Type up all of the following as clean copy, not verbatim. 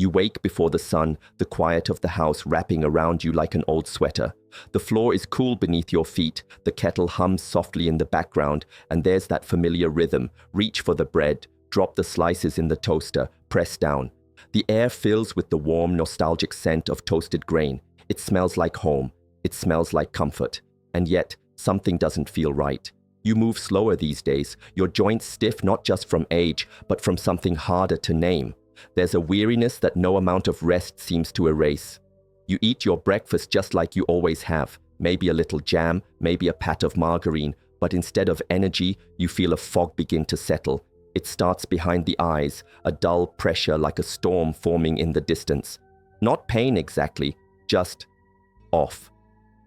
You wake before the sun, the quiet of the house wrapping around you like an old sweater. The floor is cool beneath your feet, the kettle hums softly in the background, and there's that familiar rhythm. Reach for the bread, drop the slices in the toaster, press down. The air fills with the warm, nostalgic scent of toasted grain. It smells like home. It smells like comfort. And yet, something doesn't feel right. You move slower these days, your joints stiff not just from age, but from something harder to name. There's a weariness that no amount of rest seems to erase. You eat your breakfast just like you always have, maybe a little jam, maybe a pat of margarine, but instead of energy, you feel a fog begin to settle. It starts behind the eyes, a dull pressure like a storm forming in the distance. Not pain exactly, just off.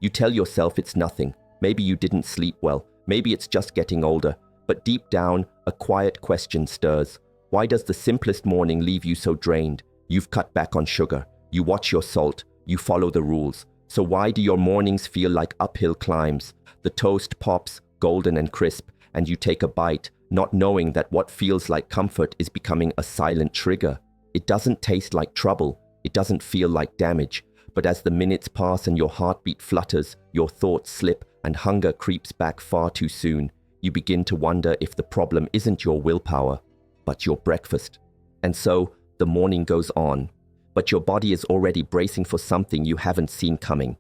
You tell yourself it's nothing. Maybe you didn't sleep well. Maybe it's just getting older. But deep down, a quiet question stirs. Why does the simplest morning leave you so drained? You've cut back on sugar. You watch your salt. You follow the rules. So why do your mornings feel like uphill climbs? The toast pops, golden and crisp, and you take a bite, not knowing that what feels like comfort is becoming a silent trigger. It doesn't taste like trouble. It doesn't feel like damage. But as the minutes pass and your heartbeat flutters, your thoughts slip, and hunger creeps back far too soon, you begin to wonder if the problem isn't your willpower, but your breakfast. And so, the morning goes on, but your body is already bracing for something you haven't seen coming.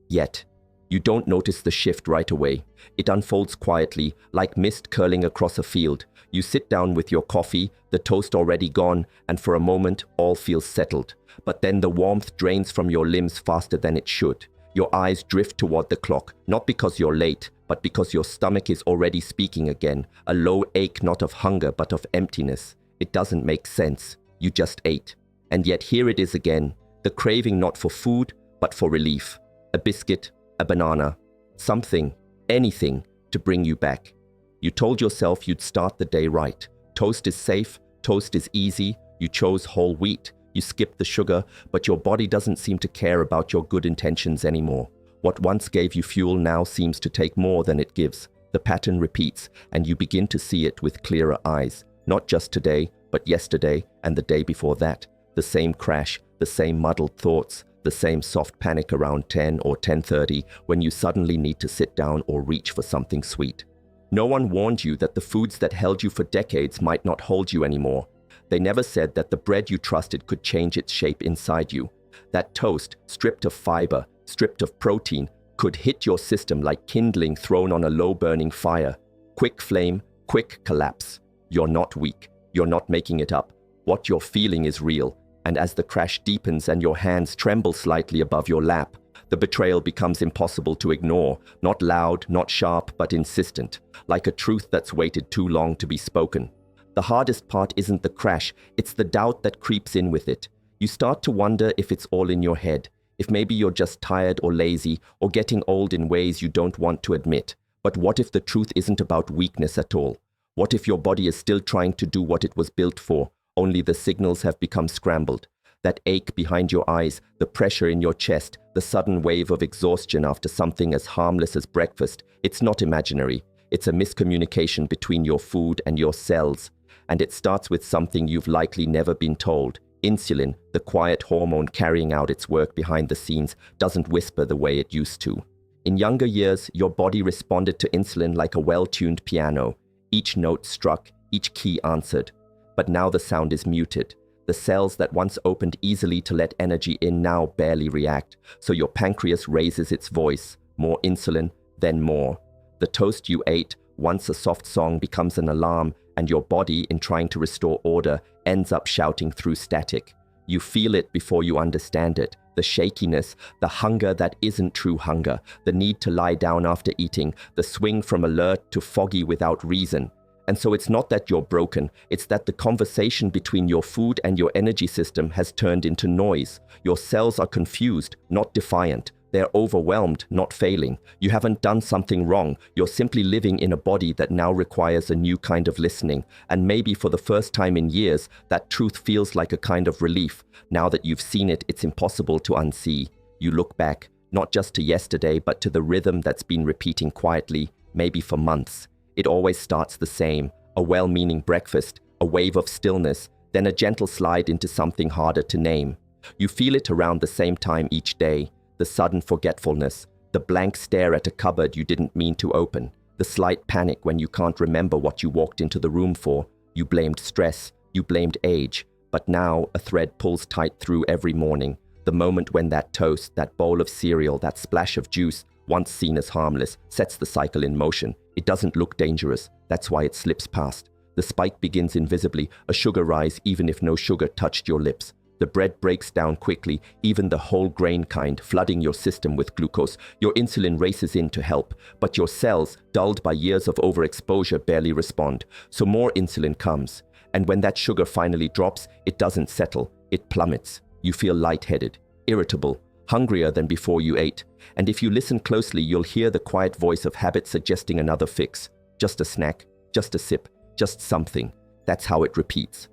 Yet, you don't notice the shift right away. It unfolds quietly, like mist curling across a field. You sit down with your coffee, the toast already gone, and for a moment, all feels settled. But then the warmth drains from your limbs faster than it should. Your eyes drift toward the clock, not because you're late, but because your stomach is already speaking again, a low ache not of hunger but of emptiness. It doesn't make sense. You just ate. And yet here it is again, the craving not for food, but for relief. A biscuit, a banana, something, anything to bring you back. You told yourself you'd start the day right. Toast is safe, toast is easy, you chose whole wheat. You skipped the sugar, but your body doesn't seem to care about your good intentions anymore. What once gave you fuel now seems to take more than it gives. The pattern repeats, and you begin to see it with clearer eyes. Not just today, but yesterday and the day before that. The same crash, the same muddled thoughts, the same soft panic around 10 or 10:30 when you suddenly need to sit down or reach for something sweet. No one warned you that the foods that held you for decades might not hold you anymore. They never said that the bread you trusted could change its shape inside you. That toast, stripped of fiber, stripped of protein, could hit your system like kindling thrown on a low-burning fire. Quick flame, quick collapse. You're not weak. You're not making it up. What you're feeling is real. And as the crash deepens and your hands tremble slightly above your lap, the betrayal becomes impossible to ignore. Not loud, not sharp, but insistent. Like a truth that's waited too long to be spoken. The hardest part isn't the crash, it's the doubt that creeps in with it. You start to wonder if it's all in your head, if maybe you're just tired or lazy or getting old in ways you don't want to admit. But what if the truth isn't about weakness at all? What if your body is still trying to do what it was built for, only the signals have become scrambled? That ache behind your eyes, the pressure in your chest, the sudden wave of exhaustion after something as harmless as breakfast, it's not imaginary. It's a miscommunication between your food and your cells. And it starts with something you've likely never been told. Insulin, the quiet hormone carrying out its work behind the scenes, doesn't whisper the way it used to. In younger years, your body responded to insulin like a well-tuned piano. Each note struck, each key answered. But now the sound is muted. The cells that once opened easily to let energy in now barely react. So your pancreas raises its voice. More insulin, then more. The toast you ate, once a soft song, becomes an alarm, and your body, in trying to restore order, ends up shouting through static. You feel it before you understand it. The shakiness, the hunger that isn't true hunger, the need to lie down after eating, the swing from alert to foggy without reason. And so it's not that you're broken, it's that the conversation between your food and your energy system has turned into noise. Your cells are confused, not defiant. They're overwhelmed, not failing. You haven't done something wrong. You're simply living in a body that now requires a new kind of listening. And maybe for the first time in years, that truth feels like a kind of relief. Now that you've seen it, it's impossible to unsee. You look back, not just to yesterday, but to the rhythm that's been repeating quietly, maybe for months. It always starts the same. A well-meaning breakfast, a wave of stillness, then a gentle slide into something harder to name. You feel it around the same time each day, the sudden forgetfulness, the blank stare at a cupboard you didn't mean to open, the slight panic when you can't remember what you walked into the room for. You blamed stress, you blamed age, but now a thread pulls tight through every morning. The moment when that toast, that bowl of cereal, that splash of juice, once seen as harmless, sets the cycle in motion. It doesn't look dangerous, that's why it slips past. The spike begins invisibly, a sugar rise even if no sugar touched your lips. The bread breaks down quickly, even the whole grain kind, flooding your system with glucose. Your insulin races in to help, but your cells, dulled by years of overexposure, barely respond. So more insulin comes. And when that sugar finally drops, it doesn't settle, it plummets. You feel lightheaded, irritable, hungrier than before you ate. And if you listen closely, you'll hear the quiet voice of habit suggesting another fix. Just a snack, just a sip, just something. That's how it repeats.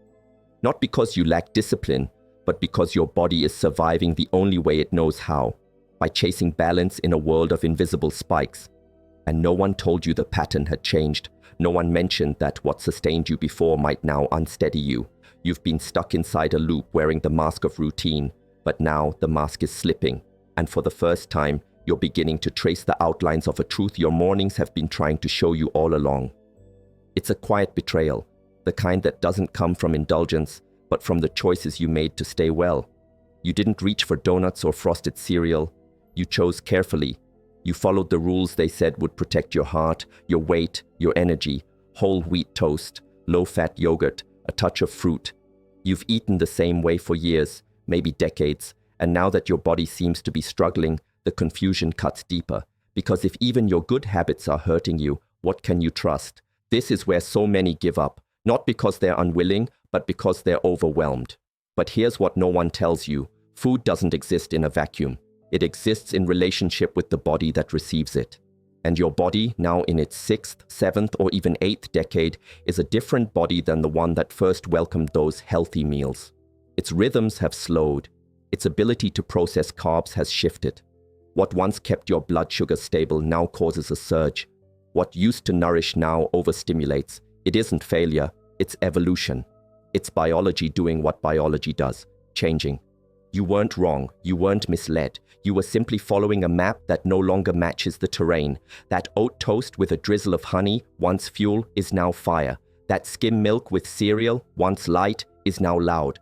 Not because you lack discipline, but because your body is surviving the only way it knows how, by chasing balance in a world of invisible spikes. And no one told you the pattern had changed. No one mentioned that what sustained you before might now unsteady you. You've been stuck inside a loop wearing the mask of routine, but now the mask is slipping. And for the first time, you're beginning to trace the outlines of a truth your mornings have been trying to show you all along. It's a quiet betrayal, the kind that doesn't come from indulgence, but from the choices you made to stay well. You didn't reach for donuts or frosted cereal. You chose carefully. You followed the rules they said would protect your heart, your weight, your energy. Whole wheat toast, low-fat yogurt, a touch of fruit. You've eaten the same way for years, maybe decades, and now that your body seems to be struggling, the confusion cuts deeper. Because if even your good habits are hurting you, what can you trust? This is where so many give up, not because they're unwilling, but because they're overwhelmed. But here's what no one tells you. Food doesn't exist in a vacuum. It exists in relationship with the body that receives it. And your body, now in its 6th, 7th, or even 8th decade, is a different body than the one that first welcomed those healthy meals. Its rhythms have slowed. Its ability to process carbs has shifted. What once kept your blood sugar stable now causes a surge. What used to nourish now overstimulates. It isn't failure, it's evolution. It's biology doing what biology does, changing. You weren't wrong, you weren't misled. You were simply following a map that no longer matches the terrain. That oat toast with a drizzle of honey, once fuel, is now fire. That skim milk with cereal, once light, is now loud.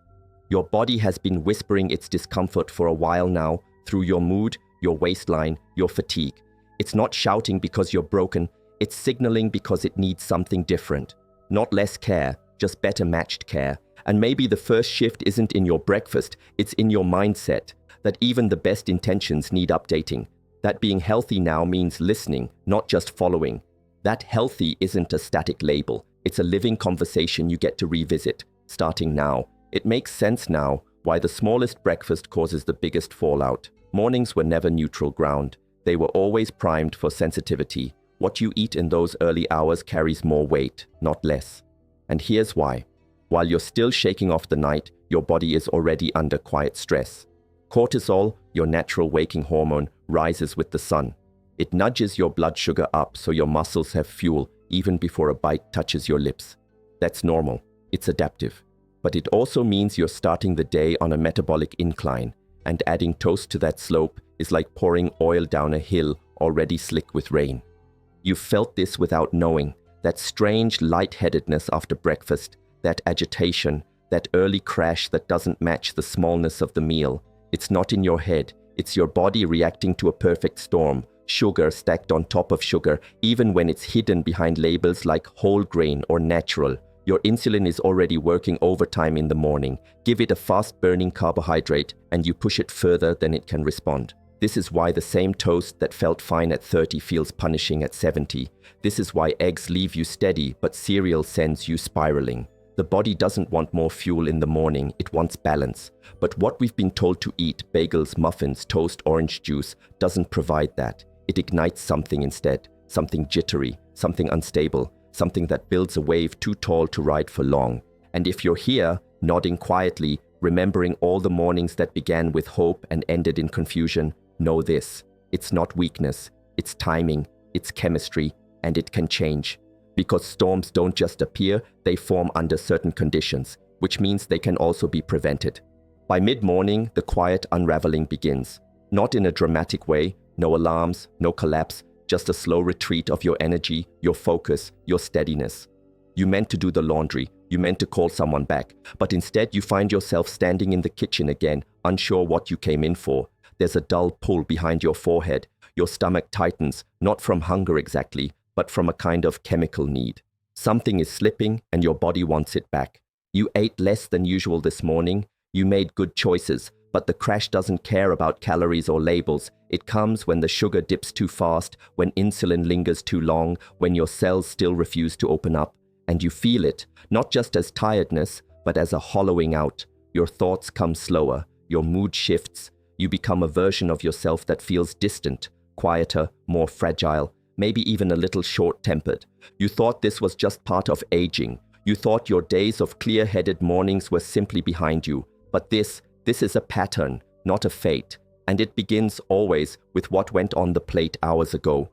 Your body has been whispering its discomfort for a while now, through your mood, your waistline, your fatigue. It's not shouting because you're broken, it's signaling because it needs something different. Not less care, just better matched care. And maybe the first shift isn't in your breakfast, it's in your mindset, that even the best intentions need updating. That being healthy now means listening, not just following. That healthy isn't a static label, it's a living conversation you get to revisit, starting now. It makes sense now why the smallest breakfast causes the biggest fallout. Mornings were never neutral ground. They were always primed for sensitivity. What you eat in those early hours carries more weight, not less. And here's why. While you're still shaking off the night, your body is already under quiet stress. Cortisol, your natural waking hormone, rises with the sun. It nudges your blood sugar up so your muscles have fuel even before a bite touches your lips. That's normal. It's adaptive. But it also means you're starting the day on a metabolic incline, and adding toast to that slope is like pouring oil down a hill already slick with rain. You've felt this without knowing, that strange lightheadedness after breakfast, that agitation, that early crash that doesn't match the smallness of the meal. It's not in your head, it's your body reacting to a perfect storm, sugar stacked on top of sugar, even when it's hidden behind labels like whole grain or natural. Your insulin is already working overtime in the morning. Give it a fast-burning carbohydrate, and you push it further than it can respond. This is why the same toast that felt fine at 30 feels punishing at 70. This is why eggs leave you steady, but cereal sends you spiraling. The body doesn't want more fuel in the morning, it wants balance. But what we've been told to eat, bagels, muffins, toast, orange juice, doesn't provide that. It ignites something instead, something jittery, something unstable, something that builds a wave too tall to ride for long. And if you're here, nodding quietly, remembering all the mornings that began with hope and ended in confusion, know this. It's not weakness, it's timing, it's chemistry, and it can change. Because storms don't just appear, they form under certain conditions. which means they can also be prevented. By mid-morning, the quiet unraveling begins. Not in a dramatic way, no alarms, no collapse, just a slow retreat of your energy, your focus, your steadiness. You meant to do the laundry, you meant to call someone back, but instead you find yourself standing in the kitchen again, unsure what you came in for. There's a dull pull behind your forehead. Your stomach tightens, not from hunger exactly, but from a kind of chemical need. Something is slipping and your body wants it back. You ate less than usual this morning. You made good choices, but the crash doesn't care about calories or labels. It comes when the sugar dips too fast, when insulin lingers too long, when your cells still refuse to open up. And you feel it, not just as tiredness, but as a hollowing out. Your thoughts come slower, your mood shifts. You become a version of yourself that feels distant, quieter, more fragile, maybe even a little short-tempered. You thought this was just part of aging. You thought your days of clear-headed mornings were simply behind you. But this is a pattern, not a fate. And it begins always with what went on the plate hours ago.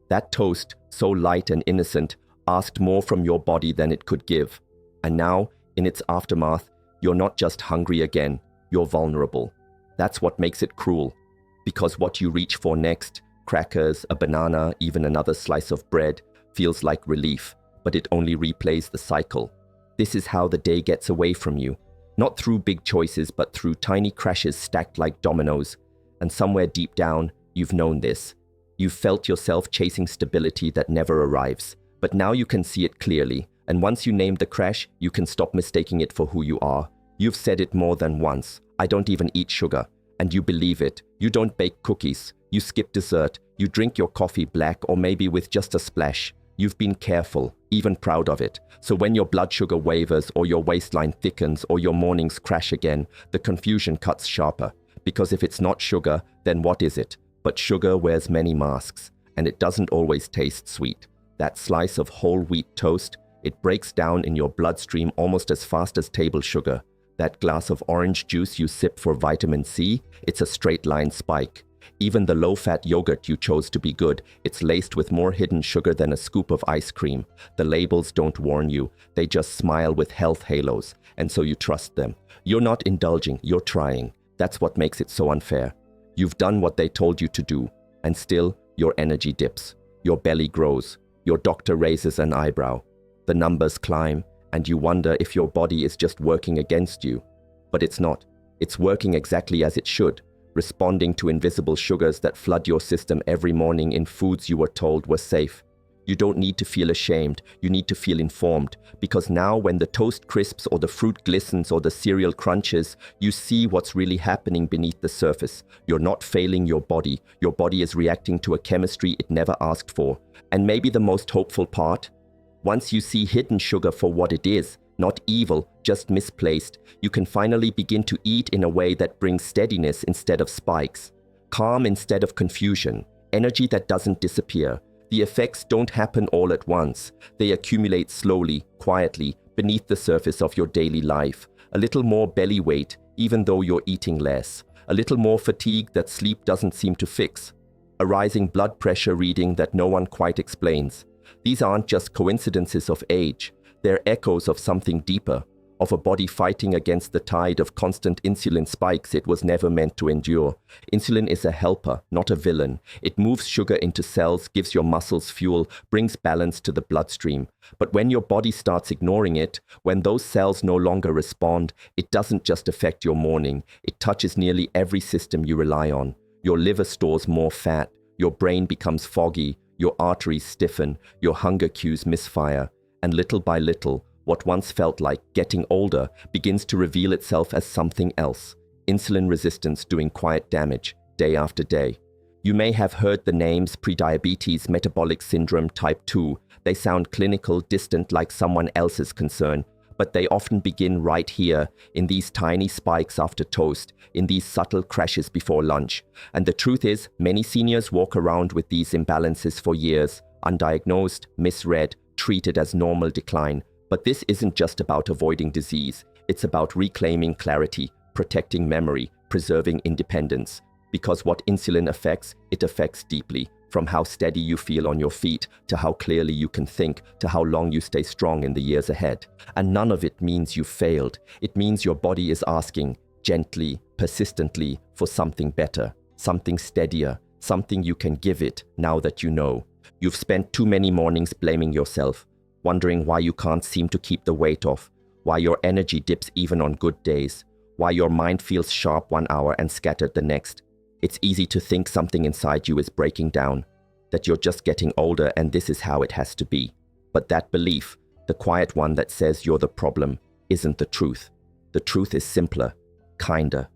That toast, so light and innocent, asked more from your body than it could give. And now, in its aftermath, you're not just hungry again, you're vulnerable. That's what makes it cruel. Because what you reach for next, crackers, a banana, even another slice of bread, feels like relief, but it only replays the cycle. This is how the day gets away from you. Not through big choices, but through tiny crashes stacked like dominoes. And somewhere deep down, you've known this. You've felt yourself chasing stability that never arrives. But now you can see it clearly. And once you name the crash, you can stop mistaking it for who you are. You've said it more than once. I don't even eat sugar. And you believe it. You don't bake cookies. You skip dessert. You drink your coffee black or maybe with just a splash. You've been careful, even proud of it. So when your blood sugar wavers or your waistline thickens or your mornings crash again, the confusion cuts sharper. Because if it's not sugar, then what is it? But sugar wears many masks, and it doesn't always taste sweet. That slice of whole wheat toast, it breaks down in your bloodstream almost as fast as table sugar. That glass of orange juice you sip for vitamin C, it's a straight line spike. Even the low-fat yogurt you chose to be good, it's laced with more hidden sugar than a scoop of ice cream. The labels don't warn you, they just smile with health halos, and so you trust them. You're not indulging, you're trying. That's what makes it so unfair. You've done what they told you to do, and still, your energy dips. Your belly grows. Your doctor raises an eyebrow. The numbers climb, and you wonder if your body is just working against you. But it's not. It's working exactly as it should, responding to invisible sugars that flood your system every morning in foods you were told were safe. You don't need to feel ashamed, you need to feel informed, because now when the toast crisps or the fruit glistens or the cereal crunches, you see what's really happening beneath the surface. You're not failing your body is reacting to a chemistry it never asked for. And maybe the most hopeful part? Once you see hidden sugar for what it is, not evil, just misplaced, you can finally begin to eat in a way that brings steadiness instead of spikes, calm instead of confusion, energy that doesn't disappear. The effects don't happen all at once. They accumulate slowly, quietly, beneath the surface of your daily life. A little more belly weight, even though you're eating less. A little more fatigue that sleep doesn't seem to fix. A rising blood pressure reading that no one quite explains. These aren't just coincidences of age. They're echoes of something deeper, of a body fighting against the tide of constant insulin spikes it was never meant to endure. Insulin is a helper, not a villain. It moves sugar into cells, gives your muscles fuel, brings balance to the bloodstream. But when your body starts ignoring it, when those cells no longer respond, it doesn't just affect your morning. It touches nearly every system you rely on. Your liver stores more fat, your brain becomes foggy, your arteries stiffen, your hunger cues misfire. And little by little, what once felt like getting older begins to reveal itself as something else. Insulin resistance doing quiet damage, day after day. You may have heard the names prediabetes, metabolic syndrome, type 2. They sound clinical, distant, like someone else's concern. But they often begin right here, in these tiny spikes after toast, in these subtle crashes before lunch. And the truth is, many seniors walk around with these imbalances for years, undiagnosed, misread, treated as normal decline. But this isn't just about avoiding disease. It's about reclaiming clarity, protecting memory, preserving independence. Because what insulin affects, it affects deeply. From how steady you feel on your feet, to how clearly you can think, to how long you stay strong in the years ahead. And none of it means you failed. It means your body is asking, gently, persistently, for something better, something steadier, something you can give it now that you know. You've spent too many mornings blaming yourself, wondering why you can't seem to keep the weight off, why your energy dips even on good days, why your mind feels sharp 1 hour and scattered the next. It's easy to think something inside you is breaking down, that you're just getting older and this is how it has to be. But that belief, the quiet one that says you're the problem, isn't the truth. The truth is simpler, kinder.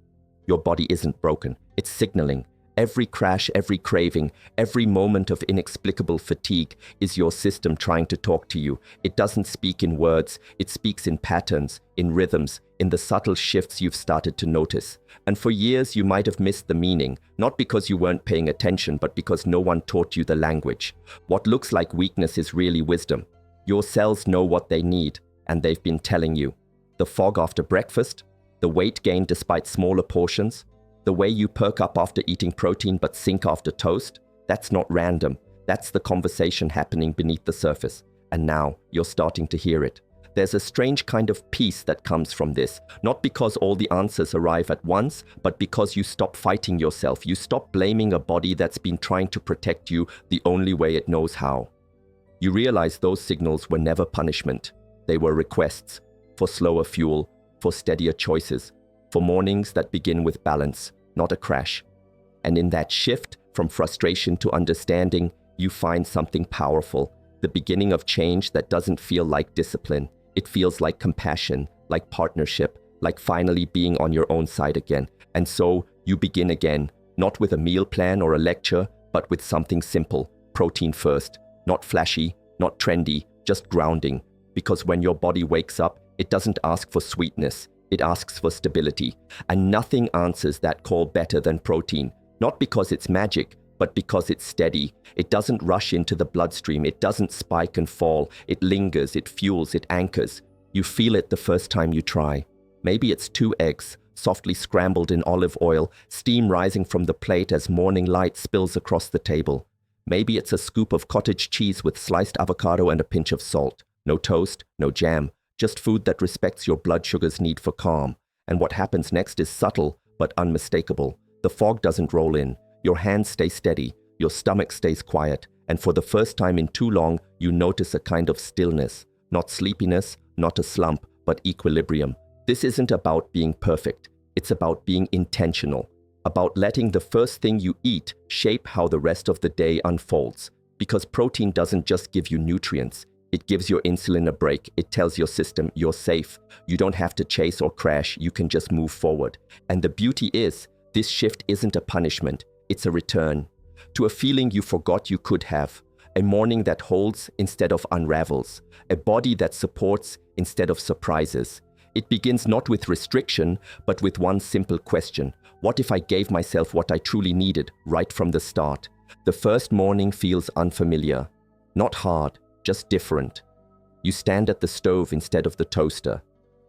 Your body isn't broken, it's signaling. Every crash, every craving, every moment of inexplicable fatigue is your system trying to talk to you. It doesn't speak in words, it speaks in patterns, in rhythms, in the subtle shifts you've started to notice. And for years you might have missed the meaning, not because you weren't paying attention, but because no one taught you the language. What looks like weakness is really wisdom. Your cells know what they need, and they've been telling you. The fog after breakfast, the weight gain despite smaller portions, the way you perk up after eating protein but sink after toast, that's not random. That's the conversation happening beneath the surface. And now you're starting to hear it. There's a strange kind of peace that comes from this, not because all the answers arrive at once, but because you stop fighting yourself. You stop blaming a body that's been trying to protect you the only way it knows how. You realize those signals were never punishment. They were requests for slower fuel, for steadier choices, for mornings that begin with balance, not a crash. And in that shift from frustration to understanding, you find something powerful, the beginning of change that doesn't feel like discipline. It feels like compassion, like partnership, like finally being on your own side again. And so you begin again, not with a meal plan or a lecture, but with something simple, protein first, not flashy, not trendy, just grounding. Because when your body wakes up, it doesn't ask for sweetness. It asks for stability, and nothing answers that call better than protein. Not because it's magic, but because it's steady. It doesn't rush into the bloodstream. It doesn't spike and fall. It lingers, it fuels, it anchors. You feel it the first time you try. Maybe it's 2 eggs, softly scrambled in olive oil, steam rising from the plate as morning light spills across the table. Maybe it's a scoop of cottage cheese with sliced avocado and a pinch of salt. No toast, no jam. Just food that respects your blood sugar's need for calm. And what happens next is subtle, but unmistakable. The fog doesn't roll in. Your hands stay steady. Your stomach stays quiet. And for the first time in too long, you notice a kind of stillness. Not sleepiness, not a slump, but equilibrium. This isn't about being perfect. It's about being intentional. About letting the first thing you eat shape how the rest of the day unfolds. Because protein doesn't just give you nutrients. It gives your insulin a break. It tells your system you're safe. You don't have to chase or crash. You can just move forward. And the beauty is, this shift isn't a punishment. It's a return to a feeling you forgot you could have. A morning that holds instead of unravels. A body that supports instead of surprises. It begins not with restriction, but with one simple question. What if I gave myself what I truly needed right from the start? The first morning feels unfamiliar. Not hard. Just different. You stand at the stove instead of the toaster.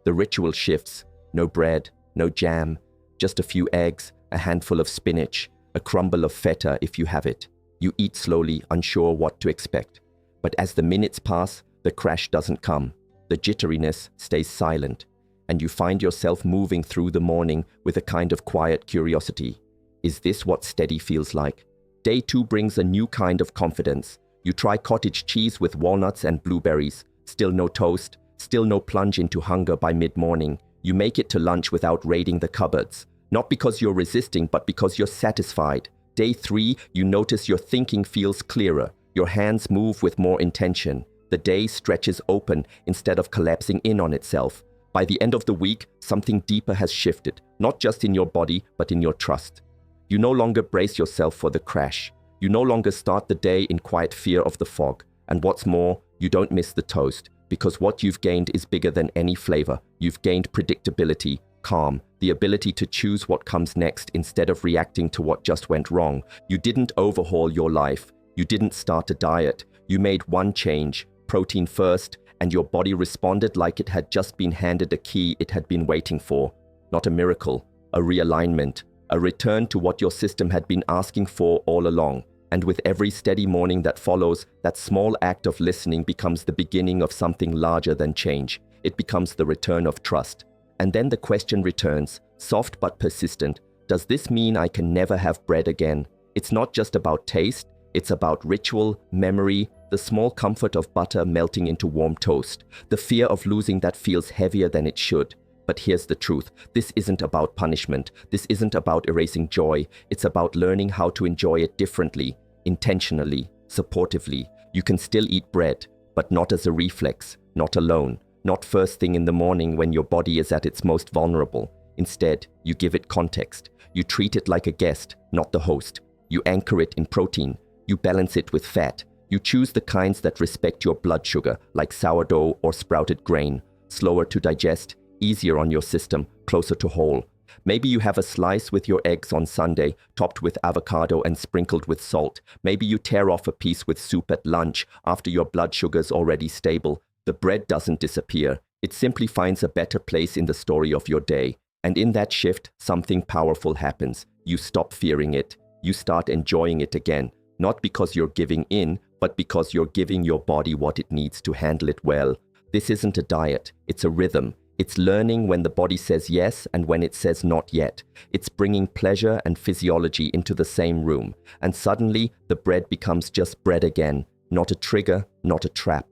The ritual shifts. No bread, no jam, just a few eggs, a handful of spinach, a crumble of feta if you have it. You eat slowly, unsure what to expect. But as the minutes pass, the crash doesn't come. The jitteriness stays silent. And you find yourself moving through the morning with a kind of quiet curiosity. Is this what steady feels like? Day 2 brings a new kind of confidence. You try cottage cheese with walnuts and blueberries. Still no toast, still no plunge into hunger by mid-morning. You make it to lunch without raiding the cupboards. Not because you're resisting, but because you're satisfied. Day 3, you notice your thinking feels clearer. Your hands move with more intention. The day stretches open instead of collapsing in on itself. By the end of the week, something deeper has shifted, not just in your body, but in your trust. You no longer brace yourself for the crash. You no longer start the day in quiet fear of the fog. And what's more, you don't miss the toast, because what you've gained is bigger than any flavor. You've gained predictability, calm, the ability to choose what comes next instead of reacting to what just went wrong. You didn't overhaul your life. You didn't start a diet. You made one change, protein first, and your body responded like it had just been handed a key it had been waiting for. Not a miracle, a realignment. A return to what your system had been asking for all along. And with every steady morning that follows, that small act of listening becomes the beginning of something larger than change. It becomes the return of trust. And then the question returns, soft but persistent, does this mean I can never have bread again? It's not just about taste, it's about ritual, memory, the small comfort of butter melting into warm toast, the fear of losing that feels heavier than it should. But here's the truth, this isn't about punishment, this isn't about erasing joy, it's about learning how to enjoy it differently, intentionally, supportively. You can still eat bread, but not as a reflex, not alone, not first thing in the morning when your body is at its most vulnerable. Instead, you give it context. You treat it like a guest, not the host. You anchor it in protein. You balance it with fat. You choose the kinds that respect your blood sugar, like sourdough or sprouted grain. Slower to digest, easier on your system, closer to whole. Maybe you have a slice with your eggs on Sunday, topped with avocado and sprinkled with salt. Maybe you tear off a piece with soup at lunch after your blood sugar's already stable. The bread doesn't disappear. It simply finds a better place in the story of your day. And in that shift, something powerful happens. You stop fearing it. You start enjoying it again. Not because you're giving in, but because you're giving your body what it needs to handle it well. This isn't a diet. It's a rhythm. It's learning when the body says yes and when it says not yet. It's bringing pleasure and physiology into the same room. And suddenly, the bread becomes just bread again. Not a trigger, not a trap.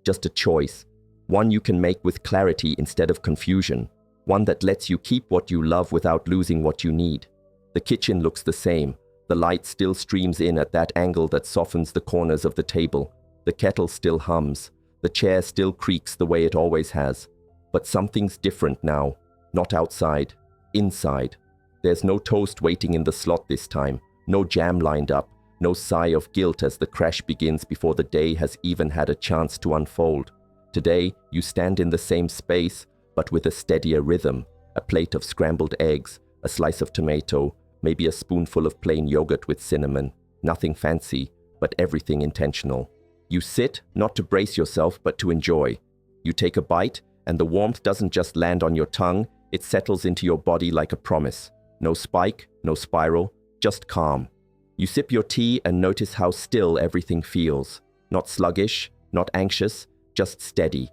Just a choice. One you can make with clarity instead of confusion. One that lets you keep what you love without losing what you need. The kitchen looks the same. The light still streams in at that angle that softens the corners of the table. The kettle still hums. The chair still creaks the way it always has. But something's different now. Not outside. Inside. There's no toast waiting in the slot this time. No jam lined up. No sigh of guilt as the crash begins before the day has even had a chance to unfold. Today, you stand in the same space, but with a steadier rhythm. A plate of scrambled eggs, a slice of tomato, maybe a spoonful of plain yogurt with cinnamon. Nothing fancy, but everything intentional. You sit, not to brace yourself, but to enjoy. You take a bite, and the warmth doesn't just land on your tongue, it settles into your body like a promise. No spike, no spiral, just calm. You sip your tea and notice how still everything feels. Not sluggish, not anxious, just steady.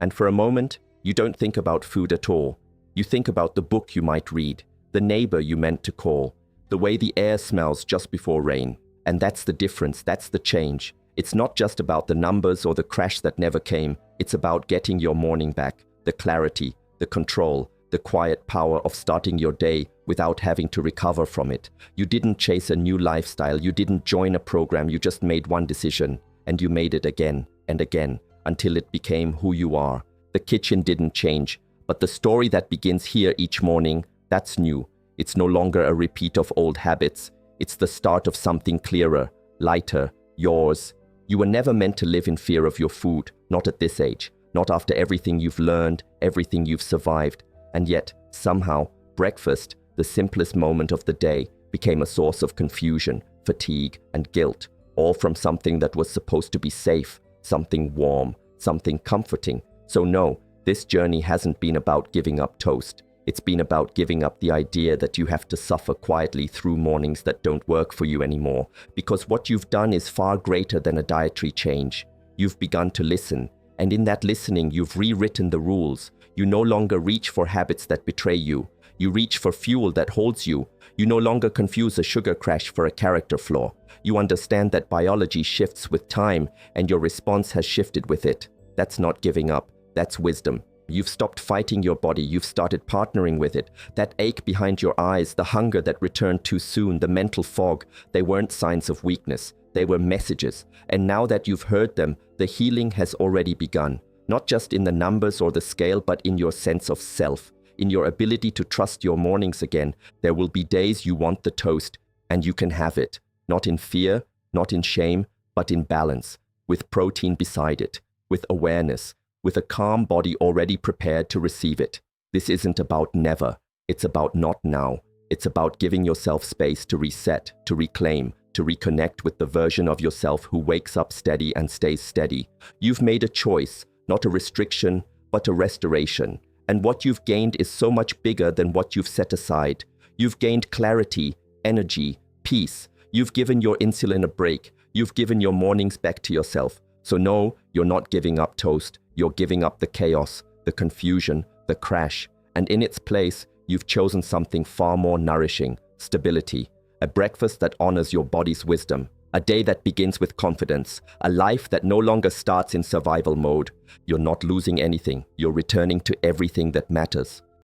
And for a moment, you don't think about food at all. You think about the book you might read, the neighbor you meant to call, the way the air smells just before rain. And that's the difference, that's the change. It's not just about the numbers or the crash that never came. It's about getting your morning back, the clarity, the control, the quiet power of starting your day without having to recover from it. You didn't chase a new lifestyle, you didn't join a program, you just made one decision. And you made it again and again until it became who you are. The kitchen didn't change, but the story that begins here each morning, that's new. It's no longer a repeat of old habits. It's the start of something clearer, lighter, yours. You were never meant to live in fear of your food, not at this age, not after everything you've learned, everything you've survived. And yet, somehow, breakfast, the simplest moment of the day, became a source of confusion, fatigue, and guilt, all from something that was supposed to be safe, something warm, something comforting. So no, this journey hasn't been about giving up toast. It's been about giving up the idea that you have to suffer quietly through mornings that don't work for you anymore. Because what you've done is far greater than a dietary change. You've begun to listen, and in that listening, you've rewritten the rules. You no longer reach for habits that betray you. You reach for fuel that holds you. You no longer confuse a sugar crash for a character flaw. You understand that biology shifts with time, and your response has shifted with it. That's not giving up. That's wisdom. You've stopped fighting your body. You've started partnering with it. That ache behind your eyes, the hunger that returned too soon, the mental fog, they weren't signs of weakness. They were messages. And now that you've heard them, the healing has already begun. Not just in the numbers or the scale, but in your sense of self, in your ability to trust your mornings again. There will be days you want the toast, and you can have it. Not in fear, not in shame, but in balance, with protein beside it, with awareness, with a calm body already prepared to receive it. This isn't about never. It's about not now. It's about giving yourself space to reset, to reclaim, to reconnect with the version of yourself who wakes up steady and stays steady. You've made a choice, not a restriction, but a restoration. And what you've gained is so much bigger than what you've set aside. You've gained clarity, energy, peace. You've given your insulin a break. You've given your mornings back to yourself. So no, you're not giving up toast. You're giving up the chaos, the confusion, the crash. And in its place, you've chosen something far more nourishing: stability. A breakfast that honors your body's wisdom. A day that begins with confidence. A life that no longer starts in survival mode. You're not losing anything. You're returning to everything that matters.